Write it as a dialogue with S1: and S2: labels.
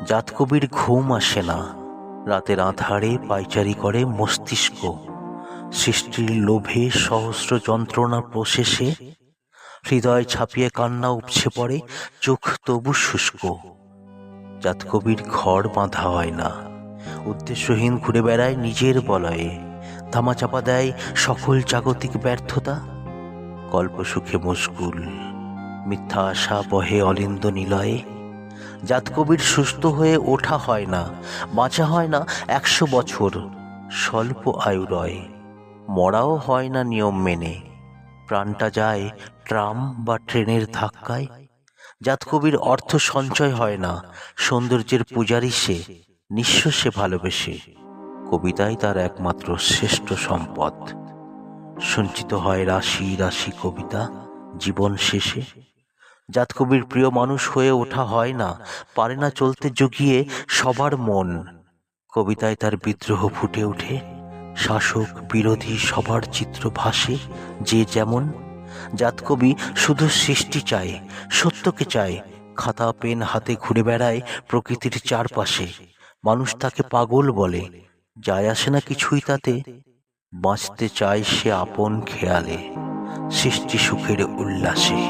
S1: জাতকবির ঘুম আসে না, রাতের আঁধারে পায়চারি করে মস্তিষ্ক। সৃষ্টির লোভে সহস্র যন্ত্রণা প্রশেষে হৃদয় ছাপিয়ে কান্না উপছে পড়ে, চোখ তবু শুষ্ক। জাতকবির ঘর বাঁধা হয় না, উদ্দেশ্যহীন ঘুরে বেড়ায় নিজের বলয়ে, ধামাচাপা দেয় সকল জাগতিক ব্যর্থতা। গল্প সুখে মশগুল, মিথ্যা আশা বহে অলিন্দ নিলয়ে। জাতকবির সুস্থ হয়ে ওঠা হয় না, বাঁচা হয় না 100 বছর, স্বল্প আয়ু রয়। মরাও হয় না নিয়ম মেনে, প্রাণটা যায় ট্রাম বা ট্রেনের ধাক্কায়। জাতকবির অর্থ সঞ্চয় হয় না, সৌন্দর্যের পূজারী সে, নিঃস্ব সে ভালোবেসে। কবিতাই তার একমাত্র শ্রেষ্ঠ সম্পদ। সঞ্চিত হয় রাশি রাশি কবিতা জীবন শেষে। জাতকবির প্রিয় মানুষ হয়ে ওঠা হয় না, পারে না চলতে জুগিয়ে সবার মন। কবিতায় তার বিদ্রোহ ফুটে ওঠে, শাসক বিরোধী সবার চিত্র ভাসে যে যেমন। জাতকবি শুধু সৃষ্টি চায়, সত্যকে চায়, খাতা পেন হাতে ঘুরে বেড়ায় প্রকৃতির চারপাশে। মানুষ তাকে পাগল বলে, যায় আসে না কিছুই তাতে। বাঁচতে চায় সে আপন খেয়ালে, সৃষ্টি সুখের উল্লাসে।